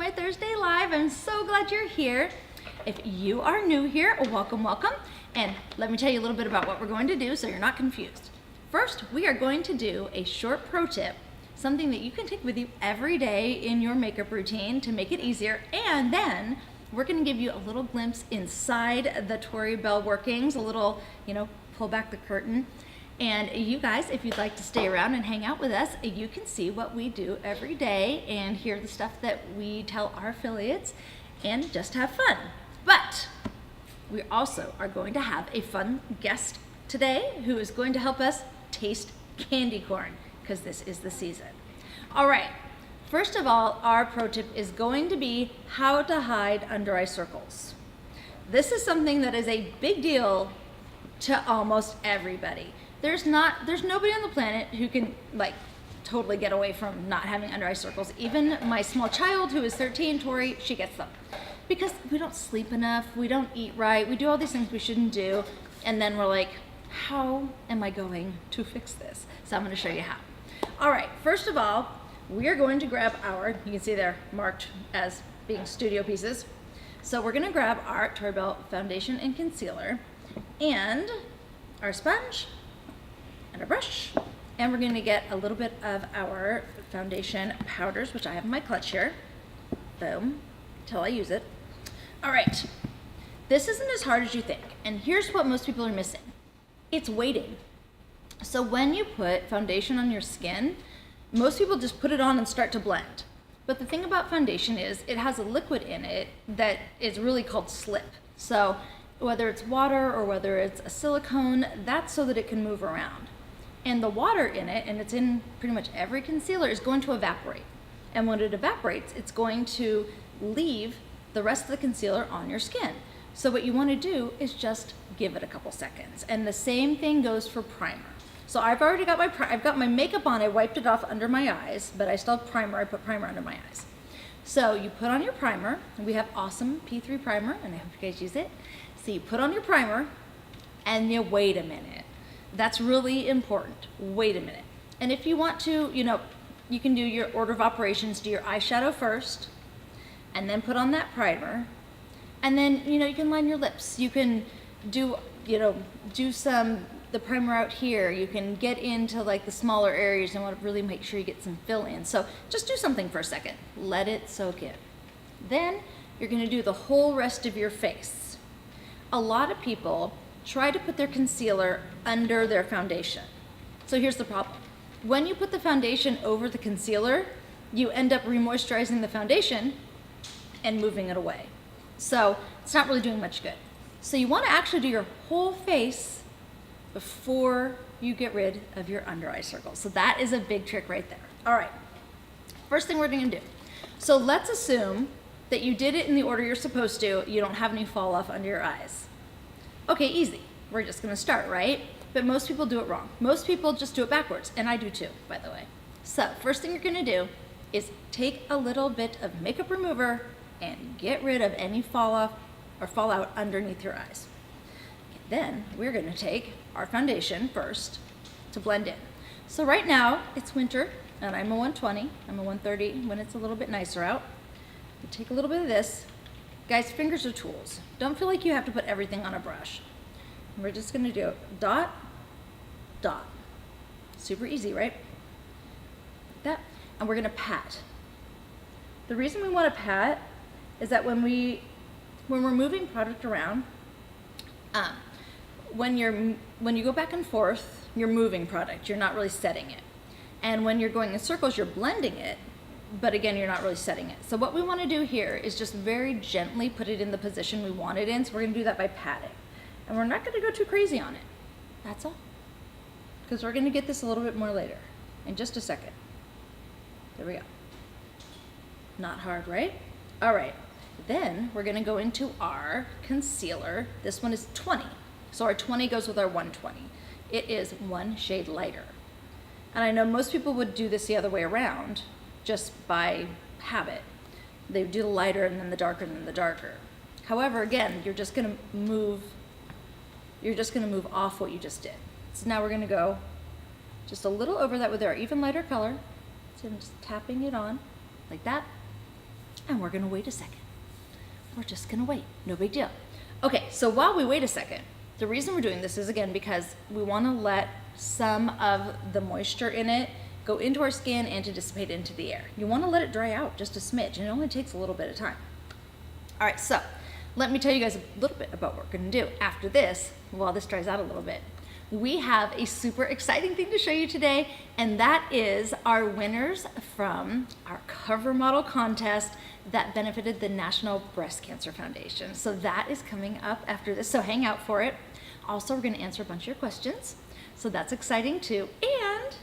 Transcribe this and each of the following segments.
my Thursday Live. I'm so glad you're here. If you are new here, welcome, welcome. And let me tell you a little bit about what we're going to do so you're not confused. First, we are going to do a short pro tip, something that you can take with you every day in your makeup routine to make it easier. And then we're going to give you a little glimpse inside the Tori Bell workings, a little, pull back the curtain. And you guys, if you'd like to stay around and hang out with us, you can see what we do every day and hear the stuff that we tell our affiliates and just have fun. But we also are going to have a fun guest today who is going to help us taste candy corn because this is the season. All right, first of all, our pro tip is going to be how to hide under eye circles. This is something that is a big deal to almost everybody. There's nobody on the planet who can totally get away from not having under eye circles. Even my small child who is 13, Tori, she gets them. Because we don't sleep enough, we don't eat right, we do all these things we shouldn't do, and then we're like, how am I going to fix this? So I'm gonna show you how. All right, first of all, we are going to grab you can see they're marked as being studio pieces. So we're gonna grab our Tori Bell foundation and concealer, and our sponge, and a brush, and we're going to get a little bit of our foundation powders, which I have in my clutch here. Boom, till I use it. All right, this isn't as hard as you think, and here's what most people are missing. It's waiting. So when you put foundation on your skin, most people just put it on and start to blend. But the thing about foundation is it has a liquid in it that is really called slip. So whether it's water or whether it's a silicone, that's so that it can move around. And the water in it, and it's in pretty much every concealer, is going to evaporate. And when it evaporates, it's going to leave the rest of the concealer on your skin. So what you want to do is just give it a couple seconds. And the same thing goes for primer. So I've already got I've got my makeup on, I wiped it off under my eyes, but I still have primer, I put primer under my eyes. So you put on your primer, and we have awesome P3 primer, and I hope you guys use it. So you put on your primer, and you wait a minute. That's really important. Wait a minute. And if you want to, you can do your order of operations, do your eyeshadow first, and then put on that primer. And then, you can line your lips. You can do the primer out here. You can get into the smaller areas and want to really make sure you get some fill in. So just do something for a second. Let it soak in. Then you're going to do the whole rest of your face. A lot of people try to put their concealer under their foundation. So here's the problem. When you put the foundation over the concealer, you end up remoisturizing the foundation and moving it away. So it's not really doing much good. So you want to actually do your whole face before you get rid of your under eye circles. So that is a big trick right there. All right, first thing we're going to do. So let's assume that you did it in the order you're supposed to. You don't have any fall off under your eyes. Okay, easy. We're just gonna start, right? But most people do it wrong. Most people just do it backwards, and I do too, by the way. So first thing you're gonna do is take a little bit of makeup remover and get rid of any fall off or fallout underneath your eyes. Then we're gonna take our foundation first to blend in. So right now it's winter, and I'm a 120, I'm a 130 when it's a little bit nicer out. You take a little bit of this. Guys, fingers are tools. Don't feel like you have to put everything on a brush. We're just gonna do dot, dot. Super easy, right? Like that. And we're gonna pat. The reason we wanna pat is that when we're moving product around, when you go back and forth, you're moving product, you're not really setting it. And when you're going in circles, you're blending it, but again, you're not really setting it. So what we want to do here is just very gently put it in the position we want it in. So we're going to do that by patting. And we're not going to go too crazy on it. That's all. Because we're going to get this a little bit more later. In just a second. There we go. Not hard, right? All right. Then we're going to go into our concealer. This one is 20. So our 20 goes with our 120. It is one shade lighter. And I know most people would do this the other way around, just by habit. They would do the lighter and then the darker and then the darker. However, again, you're just gonna move off what you just did. So now we're gonna go just a little over that with our even lighter color. So I'm just tapping it on like that. and we're gonna wait a second. We're just gonna wait, no big deal. Okay, so while we wait a second, the reason we're doing this is again because we wanna let some of the moisture in it go into our skin and to dissipate into the air. You wanna let it dry out just a smidge, and it only takes a little bit of time. All right, so let me tell you guys a little bit about what we're gonna do. After this, while this dries out a little bit, we have a super exciting thing to show you today, and that is our winners from our cover model contest that benefited the National Breast Cancer Foundation. So that is coming up after this, so hang out for it. Also, we're gonna answer a bunch of your questions, so that's exciting too. And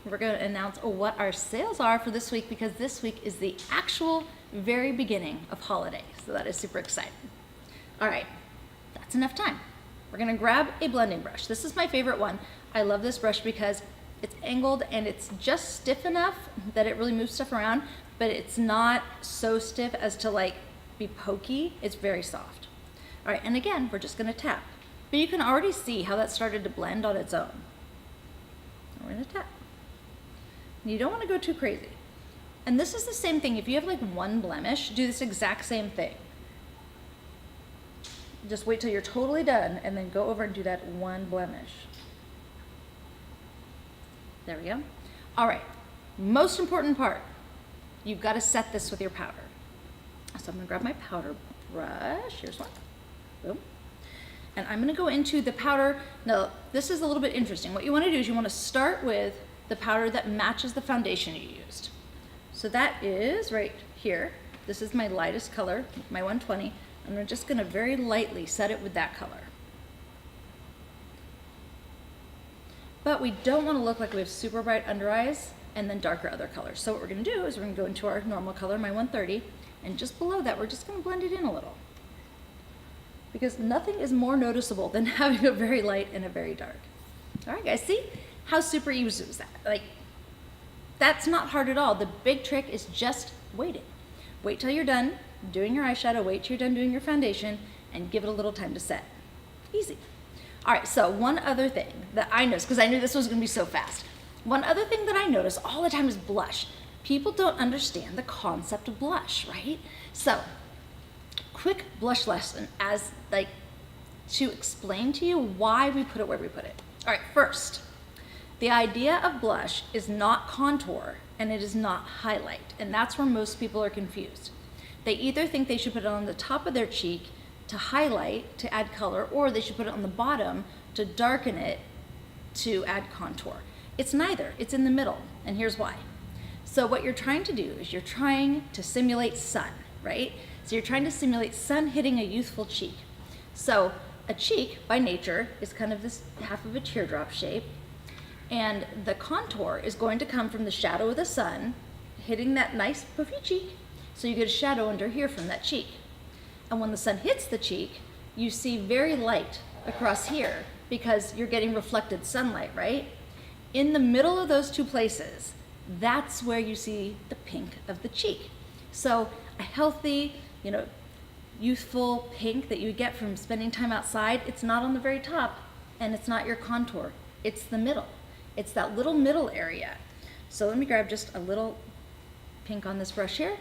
we're gonna announce what our sales are for this week, because this week is the actual very beginning of holiday, so that is super exciting. All right, that's enough time. We're gonna grab a blending brush. This is my favorite one. I love this brush because it's angled and it's just stiff enough that it really moves stuff around, but it's not so stiff as to like be pokey. It's very soft. All right, and again, we're just gonna tap. But you can already see how that started to blend on its own. We're gonna tap. You don't wanna go too crazy. And this is the same thing. If you have like one blemish, do this exact same thing. Just wait till you're totally done and then go over and do that one blemish. There we go. All right, most important part, you've got to set this with your powder. So I'm gonna grab my powder brush. Here's one. Boom. And I'm gonna go into the powder. Now, this is a little bit interesting. What you wanna do is you wanna start with the powder that matches the foundation you used. So that is right here. This is my lightest color, my 120. And I'm just gonna very lightly set it with that color. But we don't wanna look like we have super bright under eyes and then darker other colors. So what we're gonna do is we're gonna go into our normal color, my 130, and just below that, we're just gonna blend it in a little. Because nothing is more noticeable than having a very light and a very dark. All right, guys, see how super easy is that? Like, that's not hard at all. The big trick is just waiting. Wait till you're done doing your eyeshadow, wait till you're done doing your foundation, and give it a little time to set. Easy. All right, so one other thing that I noticed, because I knew this was gonna be so fast. One other thing that I notice all the time is blush. People don't understand the concept of blush, right? So, quick blush lesson as like to explain to you why we put it where we put it. All right, first, the idea of blush is not contour and it is not highlight, and that's where most people are confused. They either think they should put it on the top of their cheek to highlight, to add color, or they should put it on the bottom to darken it to add contour. It's neither, it's in the middle, and here's why. So what you're trying to do is you're trying to simulate sun, right? So you're trying to simulate sun hitting a youthful cheek. So a cheek, by nature, is kind of this half of a teardrop shape, and the contour is going to come from the shadow of the sun hitting that nice puffy cheek. So you get a shadow under here from that cheek. And when the sun hits the cheek, you see very light across here because you're getting reflected sunlight, right? In the middle of those two places, that's where you see the pink of the cheek. So a healthy, youthful pink that you get from spending time outside, it's not on the very top and it's not your contour, it's the middle. It's that little middle area. So let me grab just a little pink on this brush here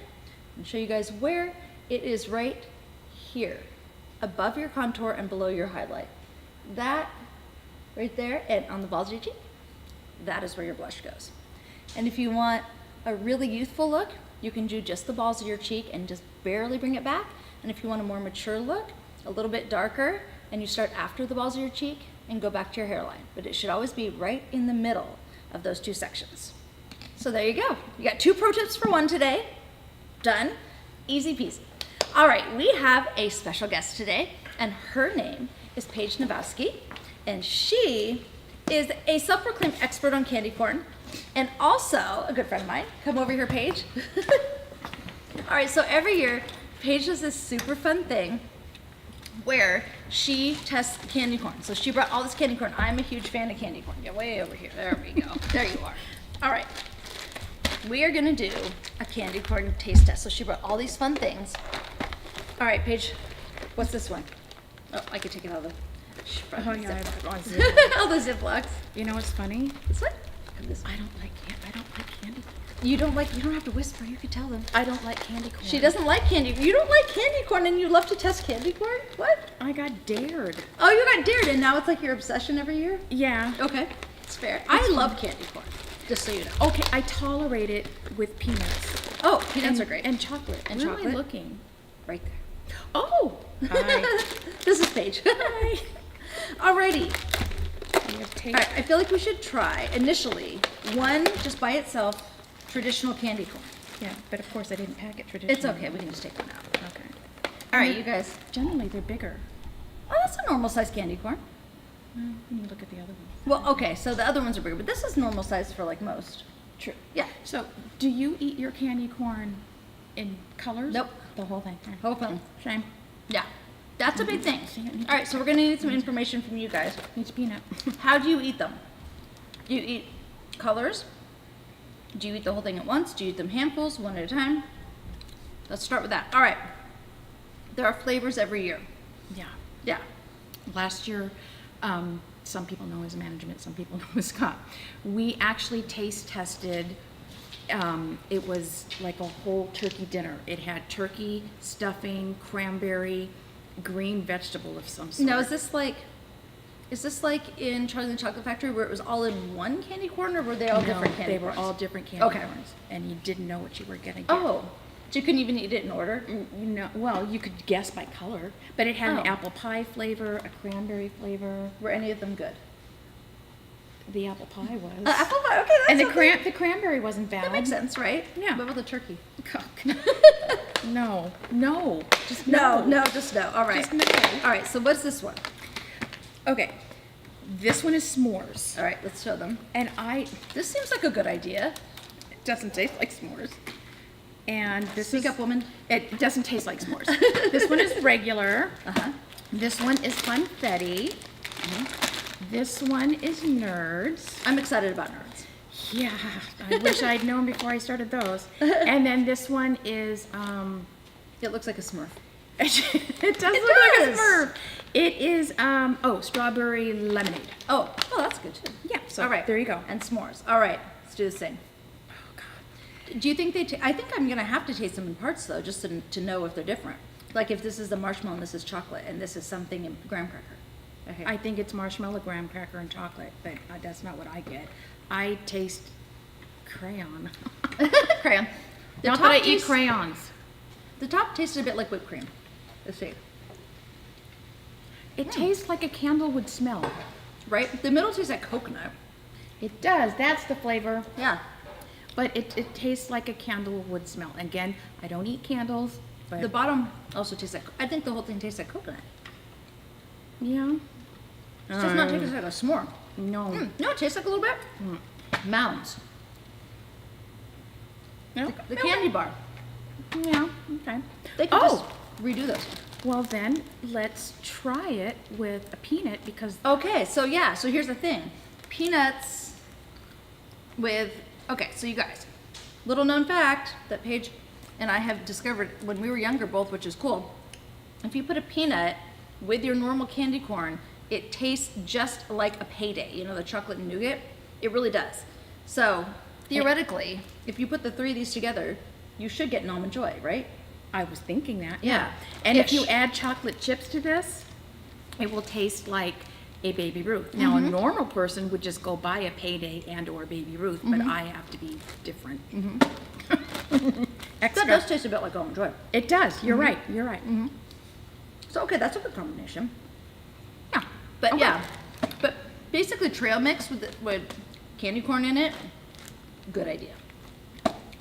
and show you guys where it is right here, above your contour and below your highlight. That right there, and on the balls of your cheek, that is where your blush goes. And if you want a really youthful look, you can do just the balls of your cheek and just barely bring it back. And if you want a more mature look, a little bit darker, and you start after the balls of your cheek and go back to your hairline. But it should always be right in the middle of those two sections. So there you go. You got 2 pro tips for 1 today. Done. Easy peasy. All right, we have a special guest today, and her name is Paige Nowowski, and she is a self-proclaimed expert on candy corn, and also a good friend of mine. Come over here, Paige. All right, so every year, Paige does this super fun thing where she tests candy corn. So she brought all this candy corn. I'm a huge fan of candy corn. Get way over here. There we go. There you are. All right. We are gonna do a candy corn taste test. So she brought all these fun things. All right, Paige, what's this one? Oh, I could take it out of the... Oh yeah, I all the Ziplocs. You know what's funny? This one? I don't like candy. You don't have to whisper, you could tell them. I don't like candy corn. She doesn't like candy. You don't like candy corn and you love to test candy corn? What? I got dared. Oh, you got dared and now it's like your obsession every year? Yeah. Okay, it's fair. I love candy corn, just so you know. Okay, I tolerate it with peanuts. Oh, peanuts and, are great. And chocolate. And Where am I chocolate? looking? Right there. Oh! Hi. This is Paige. Hi. Alrighty. We have tape. All right, I feel like we should try initially one just by itself, traditional candy corn. Yeah, but of course I didn't pack it traditionally. It's okay, we can just take one out. Okay. All right, you guys. Generally, they're bigger. Oh, that's a normal size candy corn. Well, when you look at the other ones. Well, okay, so the other ones are bigger, but this is normal size for like most. True. Yeah. So, do you eat your candy corn in colors? Nope. The whole thing. Whole thing. Shame. Yeah. That's a big thing. All right, so we're gonna need some information from you guys. Needs peanut. How do you eat them? Do you eat colors? Do you eat the whole thing at once? Do you eat them handfuls, one at a time? Let's start with that. All right. There are flavors every year. Yeah. Yeah. Last year, some people know as management, some people know as Scott. We actually taste tested. It was like a whole turkey dinner. It had turkey, stuffing, cranberry, green vegetable of some sort. Now, is this like in Charlie and the Chocolate Factory where it was all in one candy corn, or were they all different candy they were corns? all different candy Okay. corns, and you didn't know what you were getting. Oh, so you couldn't even eat it in order? No, well, you could guess by color, but it had Oh. an apple pie flavor, a cranberry flavor. Were any of them good? The apple pie was. Apple pie. Okay, that's and the okay. the cranberry wasn't bad. That makes sense, right? Yeah. What about the turkey? No, just No, just no. All right. Just no. All right. So what's this one? Okay, this one is s'mores, All right, let's show them. and This seems like a good idea. it doesn't taste like s'mores. And this Speak is, up, woman. It doesn't taste like s'mores. This one is regular. Uh-huh. This one is funfetti. This one is nerds. I'm excited about nerds. Yeah, I wish I'd known before I started those. And then this one is It looks like a Smurf. it does It look like a does. Smurf. It is strawberry lemonade. Oh, that's good too. Yeah, so All right. there you go. And s'mores. All right, let's do this thing. Oh god. Do you think I think I'm gonna have to taste them in parts though, just to know if they're different. Like if this is the marshmallow and this is chocolate and this is something in graham cracker. Okay. I think it's marshmallow, graham cracker, and chocolate, but that's not what I get. I taste crayon. Crayon. The Not top that I eat tastes- crayons. The top tasted a bit like whipped cream. Let's see. It tastes like a candle would smell. Right? The middle tastes like coconut. It does. That's the flavor. Yeah. But it tastes like a candle would smell. Again, I don't eat candles, but The bottom also tastes like. I think the whole thing tastes like coconut. yeah. It does not taste like a s'more. No. No, it tastes like a little bit. Mounds. No. The candy bar. Yeah. Okay. They could Oh. just redo this. Well then, let's try it with a peanut because Okay, so yeah, so here's the thing. Peanuts with, okay, so you guys, little known fact that Paige and I have discovered when we were younger both, which is cool. If you put a peanut with your normal candy corn, it tastes just like a Payday, you know, the chocolate and nougat. It really does. So theoretically, if you put the three of these together, you should get an Almond Joy, right? I was thinking that. Yeah. And if Ish. you add chocolate chips to this, it will taste like a Baby Ruth. Now, a normal person would just go buy a Payday and or Baby Ruth, but I have to be different. That Extra. does taste a bit like Almond Joy. It does. You're right. You're right. So okay, that's a good combination. Yeah. But Okay. yeah, but basically trail mix with candy corn in it, good idea.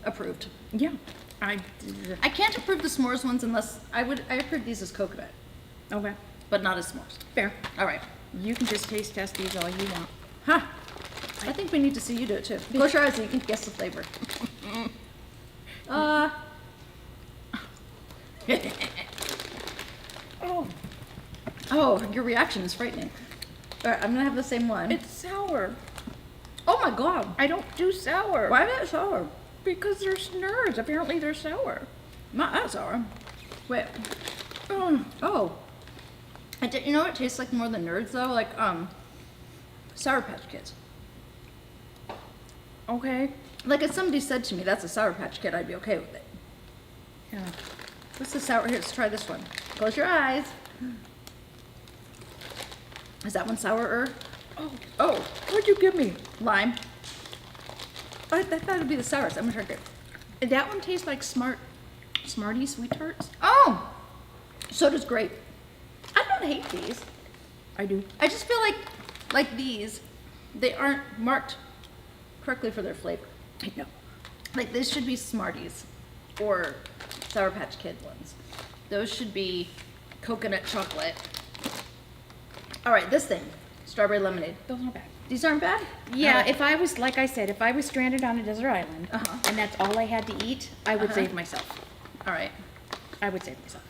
Approved. Yeah. I can't approve the s'mores ones unless I approve these as coconut, Okay. but not as s'mores. Fair. All right. You can just taste test these all you want. Huh. I think we need to see you do it too. Close your eyes so you can guess the flavor. Oh, Oh, your reaction is frightening. All right, I'm gonna have the same one. it's sour. Oh my god. I don't do sour. Why is it sour? Because there's nerds. Apparently they're sour. Not that sour. Wait. Mm. Oh. You know what it tastes like more than nerds though? Like Sour Patch Kids. Okay. Like if somebody said to me, that's a Sour Patch Kid, I'd be okay with it. Yeah. What's the sour? Here, let's try this one. Close your eyes. Is that one sourer? Oh, what'd you give me? Lime. I thought it'd be the sourest. I'm gonna try grape. That one tastes like Smarties Sweet Tarts. Oh! So does grape. I don't hate these. I do. I just feel like these, they aren't marked correctly for their flavor. I know. Like this should be Smarties or Sour Patch Kid ones. Those should be coconut chocolate. All right, this thing, strawberry lemonade. Those aren't bad. These aren't bad? Yeah, All right. if I was, like I said, if I was stranded on a desert island Uh-huh. and that's all I had to eat, I would Uh-huh. save myself. All right. I would save myself.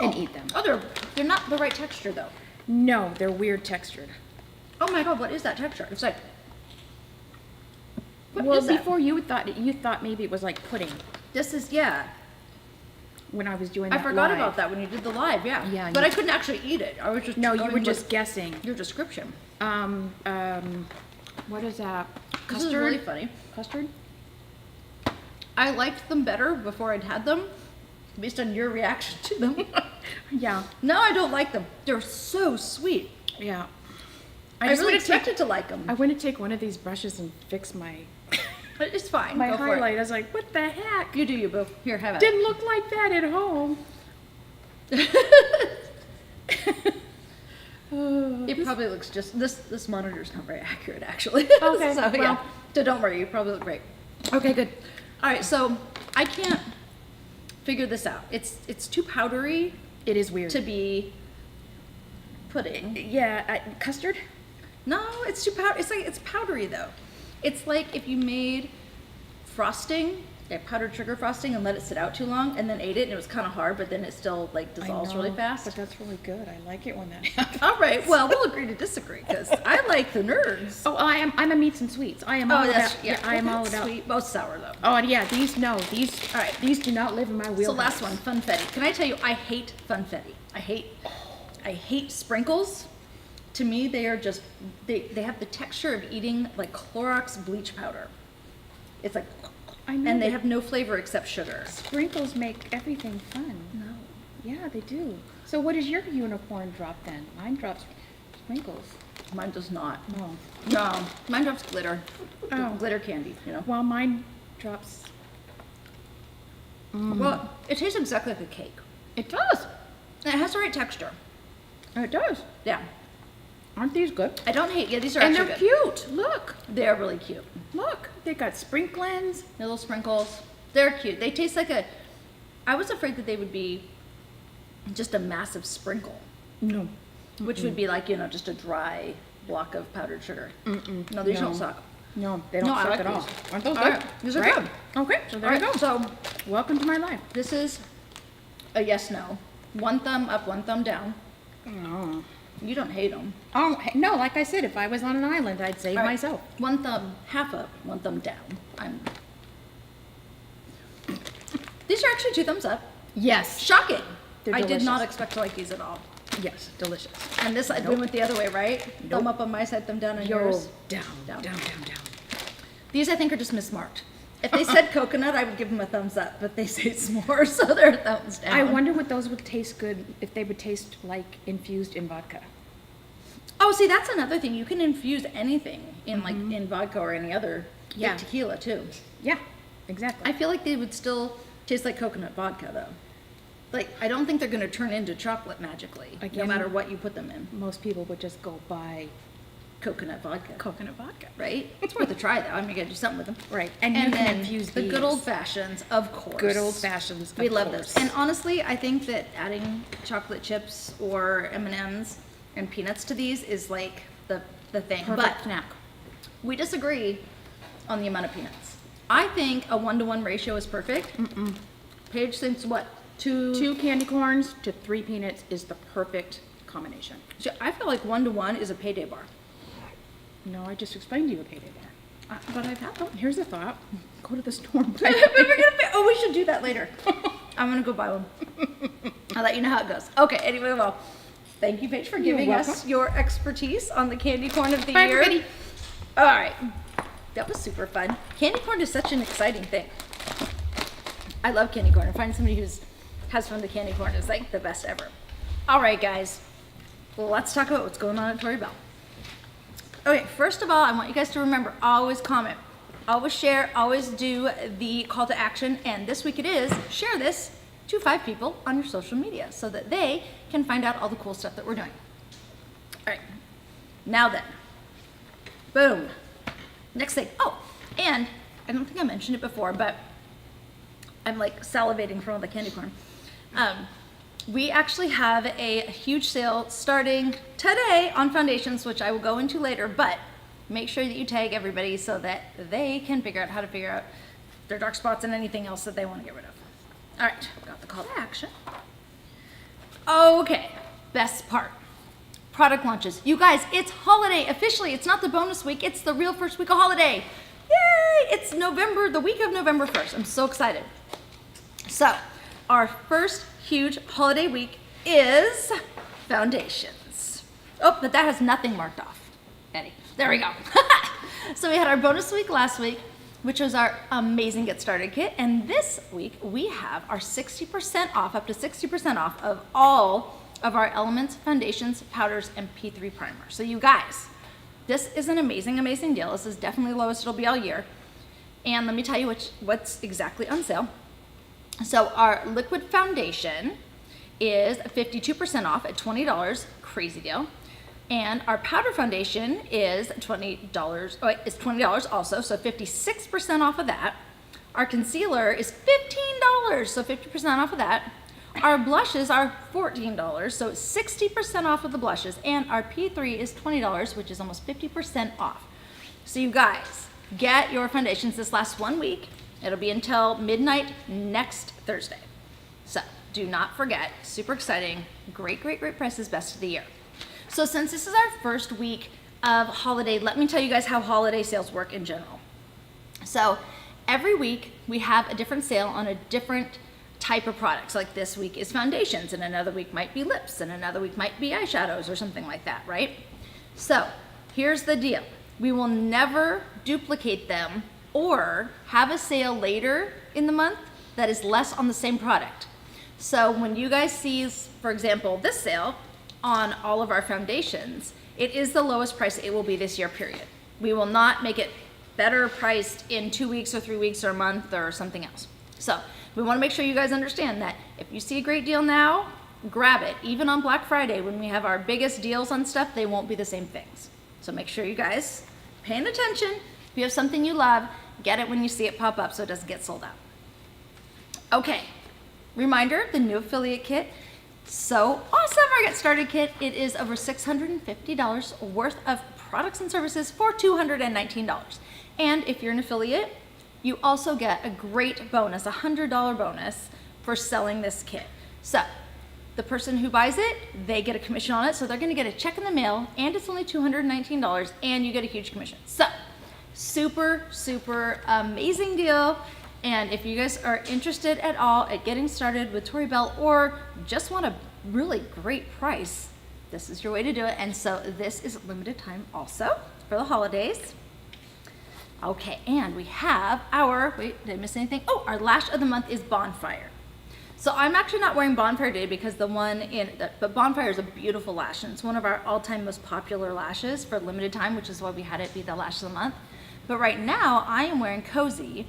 And eat them. Oh, they're not the right texture though. No, they're weird textured. Oh my god, what is that texture? It's like, what Well, is that? before you thought maybe it was like pudding This is, yeah. when I was doing I that forgot live. about that when you did the live, yeah. Yeah, But you- I couldn't actually eat it. I was just No, you going were with just guessing. your description. What is that? This is Custard? really funny. Custard? I liked them better before I'd had them, based on your reaction to them. Yeah. Now I don't like them. They're so sweet. Yeah. I just really wanna take- expected to like them. I want to take one of these brushes and fix my But it's fine. my Go for highlight. it. I was like, what the heck? You do you, boo. Here, have it. Didn't look like that at home. It probably looks just this monitor's not very accurate actually. Okay, so yeah. well. So don't worry, you probably look great. Okay, good. All right, so I can't figure this out. It's too powdery It is weird. to be pudding. Yeah, custard? No, it's too powder. It's powdery though. It's like if you made frosting, like powdered sugar frosting, and let it sit out too long, and then ate it, and it was kind of hard, but then it still like dissolves really fast. But that's really good. I like it when that happens. All right, well we'll agree to disagree because I like the nerds. Oh, I'm a meats and sweets. I am all about. I am all about. sweet. Most sour though. Oh yeah, these All right. These do not live in my wheelhouse. So last one, funfetti. Can I tell you, I hate funfetti. I hate sprinkles. To me, they are just they have the texture of eating like Clorox bleach powder. It's like, I know. and they but have no flavor except sugar. sprinkles make everything fun. No. Yeah, they do. So what does your unicorn drop then? Mine drops sprinkles. Mine does not. No. No, mine drops glitter. Oh. Glitter candy, you know. Well, mine drops. Well, it tastes exactly like a cake. It does. And it has the right texture. It does. Yeah. Aren't these good? I don't hate. Yeah, these are And actually they're good. cute. Look. They're really cute. Look. They got sprinklings. Little sprinkles. They're cute. They taste like a. I was afraid that they would be just a massive sprinkle, No. which would be like, just a dry block of powdered sugar. No, these No. don't suck. No, they don't No, I suck like at all. these. Aren't those All good? right, these are Right? good. Okay, so there All you right, go. so Welcome to my life. this is a yes, no. One thumb up, one thumb down. No. You don't hate them. Oh, no, like I said, if I was on an island, I'd save myself. One thumb half up, one thumb down. These are actually 2 thumbs up. Yes. Shocking. They're I did not delicious. expect to like these at all. Yes, delicious. And this I went the other way, right? Thumb up on my side, thumb down on yours. Down, Down. down, down, down. These I think are just mismarked. If they said coconut, I would give them a thumbs up, but they say s'more, so they're thumbs down. I wonder what those would taste good, if they would taste like infused in vodka. Oh, see, that's another thing. You can infuse anything in like in vodka or any other like Yeah. tequila too. Yeah, exactly. I feel like they would still taste like coconut vodka though. Like I don't think they're going to turn into chocolate magically, no Again- matter what you put them in. Most people would just go buy Coconut vodka, coconut vodka. right? It's worth a try though. I mean, you got to do something with them. Right, and you And can then infuse the these. good old fashions, of course. Good old fashions. We of love course. those. And honestly, I think that adding chocolate chips or M&Ms and peanuts to these is like the thing. Perfect But snack. we disagree on the amount of peanuts. I think a 1-to-1 ratio is perfect. Paige thinks what? 2 candy corns to 3 peanuts is the perfect combination. So I feel like 1-to-1 is a payday bar. No, I just explained to you a payday bar. But I've had them. Here's a thought. Go to the store and buy But we're gonna oh, we should do that later. I'm gonna go buy one. I'll let you know how it goes. Okay, anyway, well, thank you, Paige, for You're giving us welcome. your expertise on the candy corn of the Bye, year. everybody. All right. that was super fun. Candy corn is such an exciting thing. I love candy corn. Finding somebody who's has fun with candy corn is like the best ever. All right, guys, let's talk about what's going on at Tori Bell. Okay, first of all, I want you guys to remember, always comment, always share, always do the call to action, and this week it is, share this to 5 people on your social media so that they can find out all the cool stuff that we're doing. All right, now then, boom. Next thing, oh, and I don't think I mentioned it before, but I'm like salivating from all the candy corn. We actually have a huge sale starting today on foundations, which I will go into later, but make sure that you tag everybody so that they can figure out how to figure out their dark spots and anything else that they want to get rid of. All right, got the call to action. Okay, best part. Product launches. You guys, it's holiday officially. It's not the bonus week, it's the real first week of holiday. Yay! It's November, the week of November 1st. I'm so excited. So, our first huge holiday week is foundations. Oh, but that has nothing marked off, Eddie. There we go. So we had our bonus week last week, which was our amazing Get Started kit. And this week we have our 60% off, up to 60% off of all of our Elements, foundations, powders, and P3 primers. So you guys, this is an amazing, amazing deal. This is definitely the lowest it'll be all year. And let me tell you what's exactly on sale. So our liquid foundation is 52% off at $20, crazy deal. And our powder foundation is $20, is $20 also, so 56% off of that. Our concealer is $15, so 50% off of that. Our blushes are $14, so 60% off of the blushes. And our P3 is $20, which is almost 50% off. So you guys, get your foundations this last 1 week. It'll be until midnight next Thursday. So do not forget, super exciting, great, great, great prices, best of the year. So since this is our first week of holiday, let me tell you guys how holiday sales work in general. So every week we have a different sale on a different type of products. Like this week is foundations, and another week might be lips, and another week might be eyeshadows or something like that, right? So here's the deal. We will never duplicate them or have a sale later in the month that is less on the same product. So when you guys see, for example, this sale on all of our foundations, it is the lowest price it will be this year, period. We will not make it better priced in 2 weeks or 3 weeks or a month or something else. So we want to make sure you guys understand that if you see a great deal now, grab it. Even on Black Friday, when we have our biggest deals on stuff, they won't be the same things. So make sure you guys paying attention. If you have something you love, get it when you see it pop up so it doesn't get sold out. Okay, reminder, the new affiliate kit, so awesome, our Get Started kit. It is over $650 worth of products and services for $219. And if you're an affiliate, you also get a great bonus, a $100 bonus for selling this kit. So the person who buys it, they get a commission on it, so they're gonna get a check in the mail, and it's only $219, and you get a huge commission. So super, super amazing deal. And if you guys are interested at all at getting started with Tori Bell or just want a really great price, this is your way to do it. And so this is limited time also for the holidays. Okay, and we have our, wait, did I miss anything? Oh, our lash of the month is Bonfire. So I'm actually not wearing Bonfire today because the one in, but Bonfire is a beautiful lash, and it's one of our all-time most popular lashes for limited time, which is why we had it be the lash of the month. But right now I am wearing Cozy.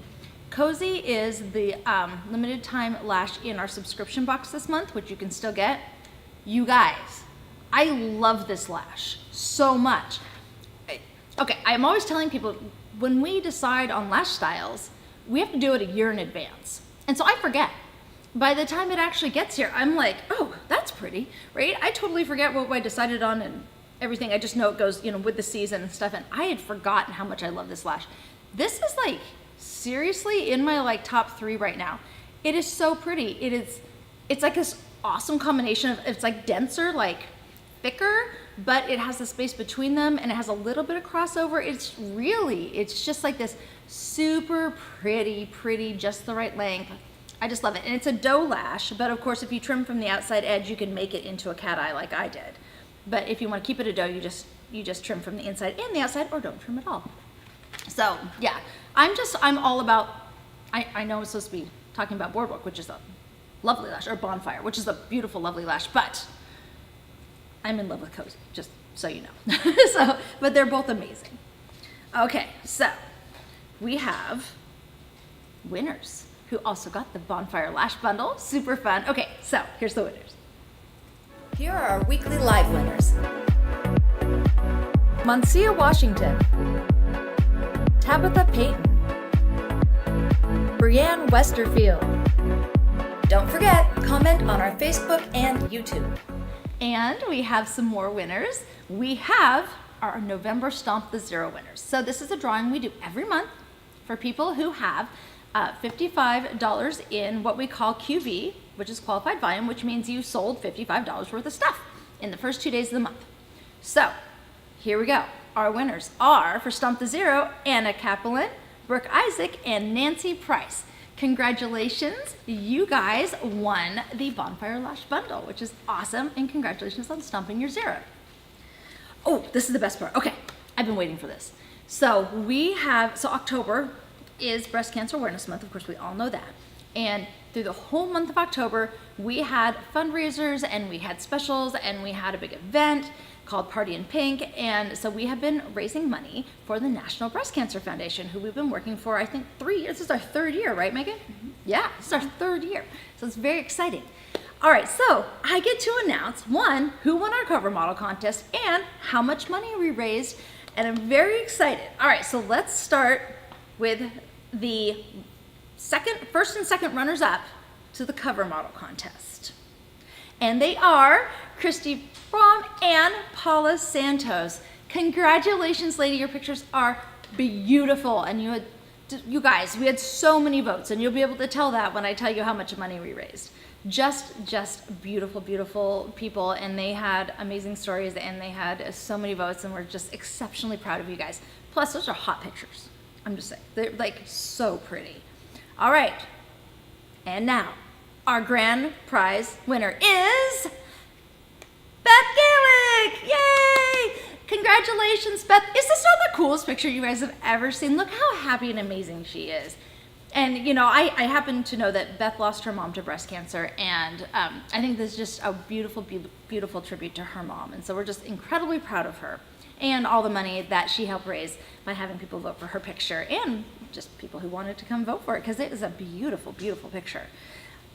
Cozy is the limited time lash in our subscription box this month, which you can still get. You guys, I love this lash so much. Okay, I'm always telling people, when we decide on lash styles, we have to do it a year in advance. And so I forget. By the time it actually gets here, I'm like, oh, that's pretty, right? I totally forget what I decided on and everything. I just know it goes, you know, with the season and stuff. And I had forgotten how much I love this lash. This is like, seriously, in my like top 3 right now. It is so pretty. It's like this awesome combination of, it's like denser, like thicker, but it has the space between them, and it has a little bit of crossover. It's just like this super pretty, just the right length. I just love it. And it's a doe lash, but of course if you trim from the outside edge, you can make it into a cat eye like I did. But if you want to keep it a doe, you just trim from the inside and the outside, or don't trim at all. So So yeah, I'm all about, I know it's supposed to be talking about Boardwalk, which is a lovely lash, or Bonfire, which is a beautiful, lovely lash, but I'm in love with Cozy, just so you know. But they're both amazing. Okay, so we have winners who also got the Bonfire Lash Bundle. Super fun. Okay, so here's the winners. Here are our weekly live winners. Moncia Washington, Tabitha Payton, Brianne Westerfield. Don't forget, comment on our Facebook and YouTube. And we have some more winners. We have our November Stomp the Zero winners. So this is a drawing we do every month for people who have $55 in what we call QV, which is qualified volume, which means you sold $55 worth of stuff in the first 2 days of the month. So here we go. Our winners are, for Stomp the Zero, Anna Kaplan, Brooke Isaac, and Nancy Price. Congratulations, you guys won the Bonfire Lash Bundle, which is awesome, and congratulations on stomping your zero. Oh, this is the best part. Okay, I've been waiting for this. So October is Breast Cancer Awareness Month, of course we all know that. And through the whole month of October, we had fundraisers and we had specials and we had a big event called Party in Pink. And so we have been raising money for the National Breast Cancer Foundation, who we've been working for, I think, 3 years. This is our 3rd year, right, Megan? Mm-hmm. Yeah, this is our 3rd year. So it's very exciting. All right, so I get to announce, one, who won our cover model contest and how much money we raised. And I'm very excited. All right, so let's start with the first and second runners up to the cover model contest. And they are Christy Brom and Paula Santos. Congratulations, lady, your pictures are beautiful. And you guys, we had so many votes, and you'll be able to tell that when I tell you how much money we raised. Just beautiful, beautiful people, and they had amazing stories, and they had so many votes, and we're just exceptionally proud of you guys. Plus, those are hot pictures. I'm just saying, they're like so pretty. All right, and now our grand prize winner is Beth Gaelic. Yay! Congratulations, Beth. Is this not the coolest picture you guys have ever seen? Look how happy and amazing she is. And you know, I happen to know that Beth lost her mom to breast cancer, and I think this is just a beautiful, beautiful tribute to her mom. And so we're just incredibly proud of her and all the money that she helped raise by having people vote for her picture, and just people who wanted to come vote for it, because it is a beautiful, beautiful picture.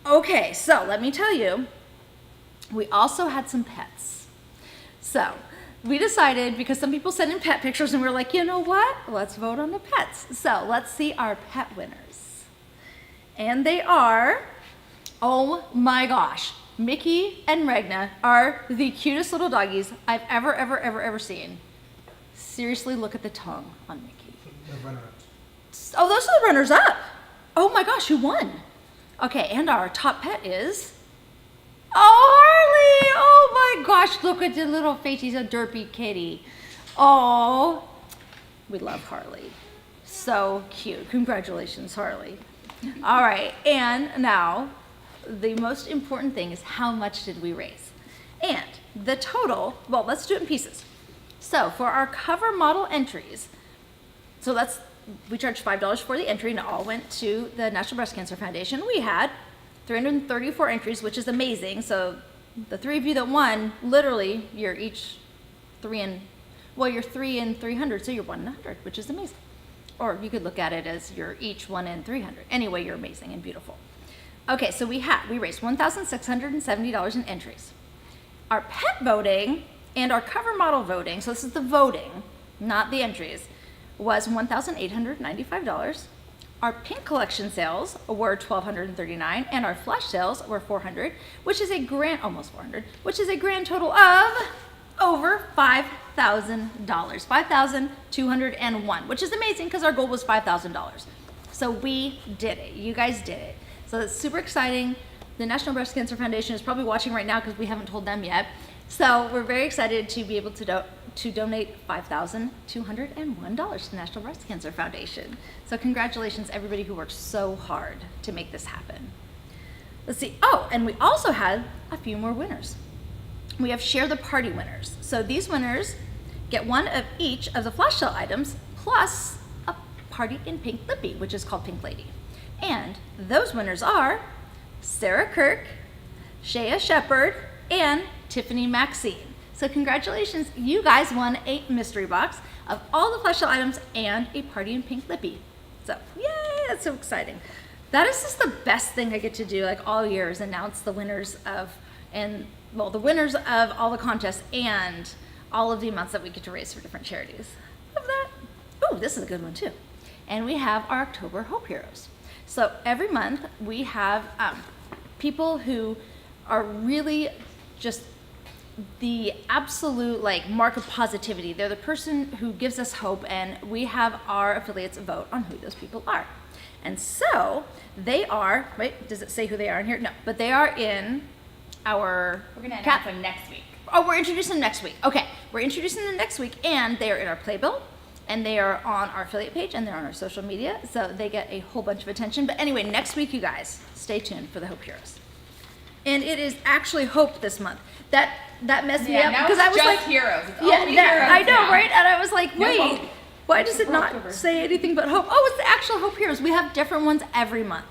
Okay, so let me tell you, we also had some pets. So we decided, because some people sent in pet pictures, and we were like, you know what? Let's vote on the pets. So let's see our pet winners. And they are, oh my gosh, Mickey and Regna are the cutest little doggies I've ever seen. Seriously, look at the tongue on Mickey. The runner-ups. Oh, those are the runners-up. Oh my gosh, who won? Okay, and our top pet is, oh, Harley. Oh my gosh, look at the little face. He's a derpy kitty. Oh, we love Harley. So cute. Congratulations, Harley. All right, and now the most important thing is, how much did we raise? And the total, well, let's do it in pieces. So for our cover model entries, we charged $5 for the entry, and it all went to the National Breast Cancer Foundation. We had 334 entries, which is amazing. So the 3 of you that won, literally, you're each you're 3 in 300, so you're 1 in 100, which is amazing. Or you could look at it as you're each 1 in 300. Anyway, you're amazing and beautiful. Okay, so we raised $1,670 in entries. Our pet voting and our cover model voting, so this is the voting, not the entries, was $1,895. Our pink collection sales were $1,239, and our flash sales were $400, which is almost $400, which is a grand total of over $5,000, $5,201, which is amazing because our goal was $5,000. So we did it. You guys did it. So that's super exciting. The National Breast Cancer Foundation is probably watching right now because we haven't told them yet. So we're very excited to be able to donate $5,201 to the National Breast Cancer Foundation. So congratulations, everybody who worked so hard to make this happen. Let's see. Oh, and we also had a few more winners. We have Share the Party winners. So these winners get one of each of the flash sale items plus a Party in Pink Lippy, which is called Pink Lady. And those winners are Sarah Kirk, Shea Shepard, and Tiffany Maxine. So congratulations, you guys won a mystery box of all the Fleshlight items and a Party in Pink Lippy. So yay, that's so exciting. That is just the best thing I get to do like all year is announce the winners of, the winners of all the contests and all of the amounts that we get to raise for different charities. Love that. Oh, this is a good one too. And we have our October Hope Heroes. So every month we have people who are really just the absolute like mark of positivity. They're the person who gives us hope, and we have our affiliates vote on who those people are. And so they are, wait, does it say who they are in here? No, but they are in our... We're going to announce them next week. Oh, we're introducing them next week. Okay, we're introducing them next week, and they are in our playbill, and they are on our affiliate page, and they're on our social media, so they get a whole bunch of attention. But anyway, next week, you guys, stay tuned for the Hope Heroes. And it is actually Hope this month. That messed me up because I was just like, heroes. It's yeah, only I heroes know, now. right? And I was like, No wait, hope. why does it not October. say anything but hope? Oh, it's the actual Hope Heroes. We have different ones every month.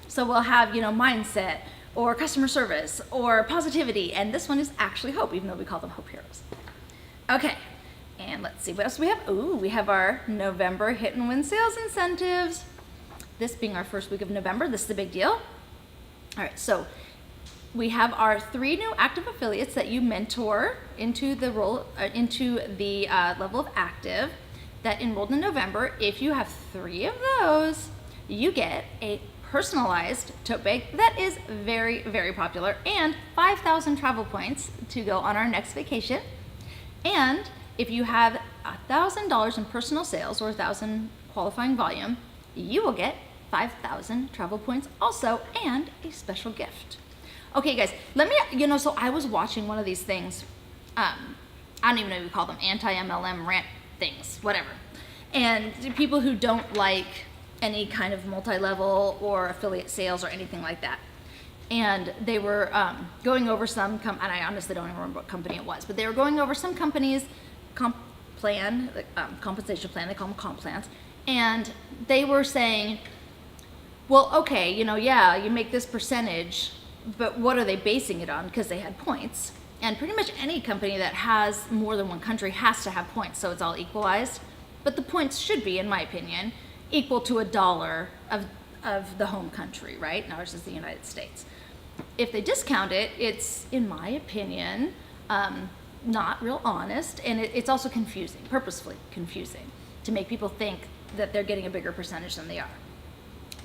So we'll have, mindset or customer service or positivity. And this one is actually hope, even though we call them Hope Heroes. Okay. And let's see what else we have. Ooh, we have our November Hit and Win sales incentives. This being our first week of November, this is a big deal. All right, so we have our 3 new active affiliates that you mentor into the role, level of active that enrolled in November. If you have 3 of those, you get a personalized tote bag that is very, very popular and 5,000 travel points to go on our next vacation. And if you have $1,000 in personal sales or 1,000 qualifying volume, you will get 5,000 travel points also and a special gift. Okay, guys, let me, so I was watching one of these things. I don't even know what you call them, anti-MLM rant things, whatever. And people who don't like any kind of multi-level or affiliate sales or anything like that. And they were going over some, and I honestly don't even remember what company it was, but they were going over some companies' compensation plan, they call them comp plans, and they were saying, well, okay, you make this percentage, but what are they basing it on? Because they had points. And pretty much any company that has more than one country has to have points, so it's all equalized. But the points should be, in my opinion, equal to $1 of the home country, right? And ours is the United States. If they discount it, it's, in my opinion, not real honest, and it's also confusing, purposefully confusing, to make people think that they're getting a bigger percentage than they are.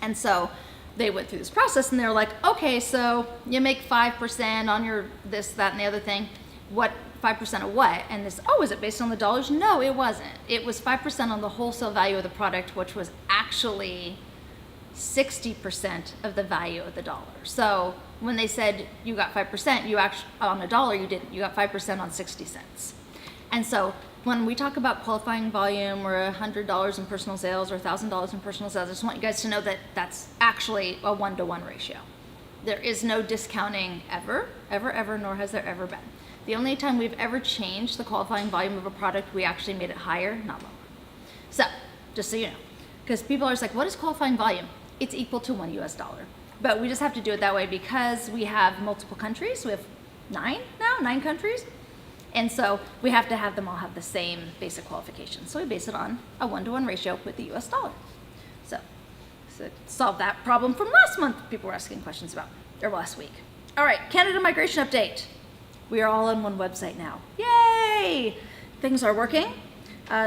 And so they went through this process and they were like, okay, so you make 5% on your this, that, and the other thing. What, 5% of what? And this, is it based on the dollars? No, it wasn't. It was 5% on the wholesale value of the product, which was actually 60% of the value of the dollar. So when they said you got 5%, you actually, on a dollar, you didn't. You got 5% on 60 cents. And so when we talk about qualifying volume or $100 in personal sales or $1,000 in personal sales, I just want you guys to know that that's actually a 1-to-1 ratio. There is no discounting ever, nor has there ever been. The only time we've ever changed the qualifying volume of a product, we actually made it higher, not lower. So, just so you know, because people are just like, what is qualifying volume? It's equal to $1 US. But we just have to do it that way because we have multiple countries. We have 9 countries. And so we have to have them all have the same basic qualifications. So we base it on a 1-to-1 ratio with the US dollar. So solve that problem from last month people were asking questions about, or last week. All right, Canada migration update. We are all on one website now. Yay! Things are working.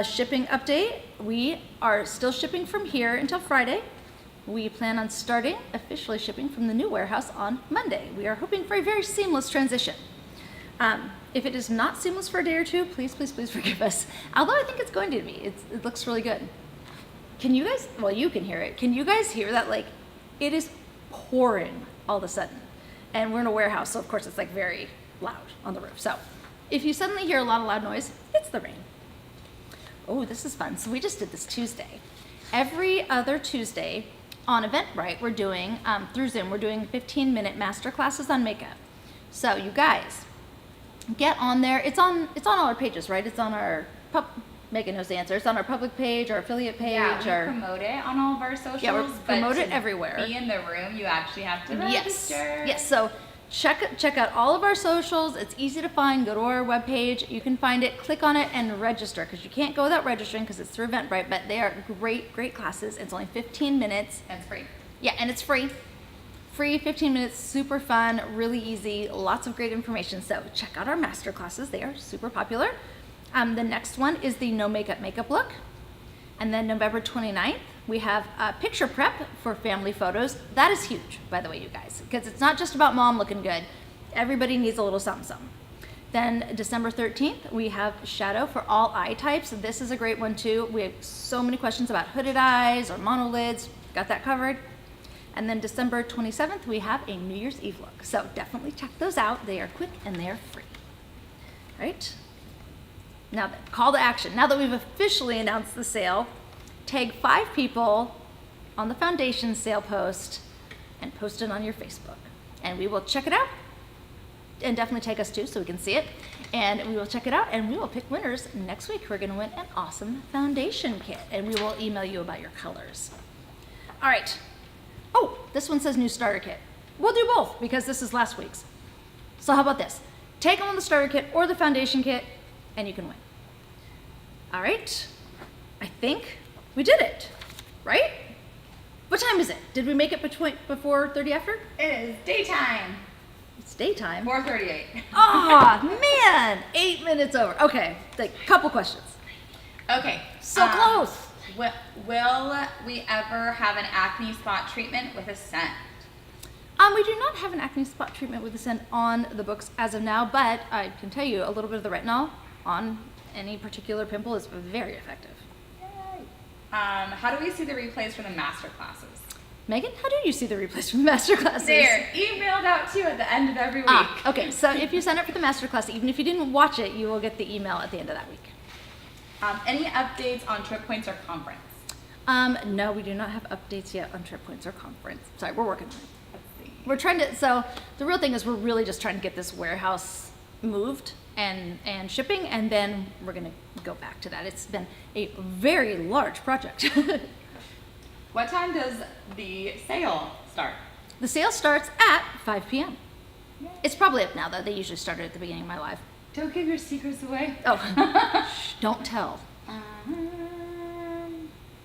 Shipping update. We are still shipping from here until Friday. We plan on starting officially shipping from the new warehouse on Monday. We are hoping for a very seamless transition. If it is not seamless for a day or two, please forgive us. Although I think it's going to be. It looks really good. Can you guys, well, you can hear it. Can you guys hear that? Like, it is pouring all of a sudden. And we're in a warehouse, so of course it's like very loud on the roof. So if you suddenly hear a lot of loud noise, it's the rain. Oh, this is fun. So we just did this Tuesday. Every other Tuesday on Eventbrite, we're doing, through Zoom, we're doing 15-minute master classes on makeup. So you guys, get on there. It's on all our pages, right? It's on our Megan knows the answer. It's on our public page, our affiliate page, Yeah, we or promote it on all of our socials. Yeah, we but promote it to everywhere. Be in the room, you actually have to yes, register. yes. So check out all of our socials. It's easy to find. Go to our webpage. You can find it. Click on it and register because you can't go without registering because it's through Eventbrite. But they are great classes. It's only 15 minutes. And it's free. Yeah, and it's free. Free, 15 minutes, super fun, really easy, lots of great information. So check out our master classes. They are super popular. The next one is the no makeup look. And then November 29th, we have picture prep for family photos. That is huge, by the way, you guys, because it's not just about mom looking good. Everybody needs a little something. Then December 13th, we have shadow for all eye types. This is a great one too. We have so many questions about hooded eyes or monolids. Got that covered. And then December 27th, we have a New Year's Eve look. So definitely check those out. They are quick and they are free. Right? Now then, call to action. Now that we've officially announced the sale, tag 5 people on the foundation sale post and post it on your Facebook. And we will check it out. And definitely tag us too so we can see it. And we will check it out and we will pick winners next week. We're going to win an awesome foundation kit. And we will email you about your colors. All right. Oh, this one says new starter kit. We'll do both because this is last week's. So how about this? Take on the starter kit or the foundation kit and you can win. All right. I think we did it, right? What time is it? Did we make it before 30 after? It is daytime. It's daytime. 4:38. Oh, man. 8 minutes over. Okay. Like, couple questions. Okay. So close. Will we ever have an acne spot treatment with a scent? We do not have an acne spot treatment with the scent on the books as of now, but I can tell you a little bit of the retinol on any particular pimple is very effective. How do we see the replays from the master classes? Megan, how do you see the replays from the master classes? They're emailed out to you at the end of every week. Okay, so if you sign up for the master class, even if you didn't watch it, you will get the email at the end of that week. Any updates on Trip Points or conference? No, we do not have updates yet on Trip Points or conference. Sorry, we're working on it. Let's see. We're trying to, so the real thing is we're really just trying to get this warehouse moved and shipping, and then we're gonna go back to that. It's been a very large project. What time does the sale start? The sale starts at 5 p.m. It's probably up now though. They usually started at the beginning of my live. Don't give your secrets away. Oh, shh, don't tell.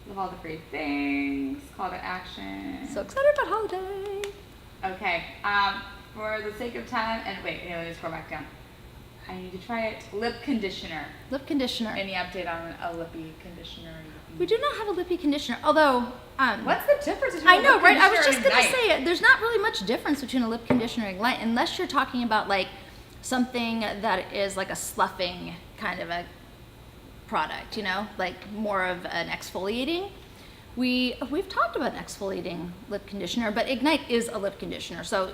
Love all the free things. Call to action. So excited about holiday. Okay. For the sake of time, and wait, let me scroll back down. I need to try it. Lip conditioner. Lip conditioner. Any update on a lippy conditioner? We do not have a lippy conditioner, although What's the difference between I a know, lip right? I was conditioner just and gonna Ignite? say there's not really much difference between a lip conditioner and Ignite, unless you're talking about like something that is like a sloughing kind of a product, you know, like more of an exfoliating. We've talked about an exfoliating lip conditioner, but Ignite is a lip conditioner, so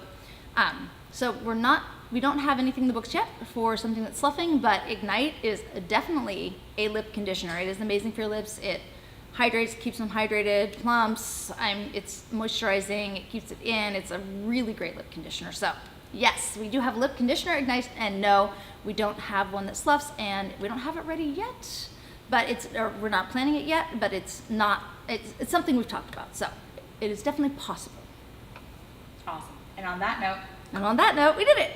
we don't have anything in the books yet for something that's sloughing, but Ignite is definitely a lip conditioner. It is amazing for your lips. It hydrates, keeps them hydrated, plumps. It's moisturizing. It keeps it in. It's a really great lip conditioner. So yes, we do have lip conditioner Ignite, and no, we don't have one that sloughs, and we don't have it ready yet. But we're not planning it yet. But it's It's something we've talked about. So it is definitely possible. Awesome. And on that note, we did it.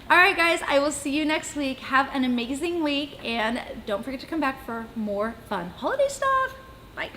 All right, guys, I will see you next week. Have an amazing week, and don't forget to come back for more fun holiday stuff. Bye.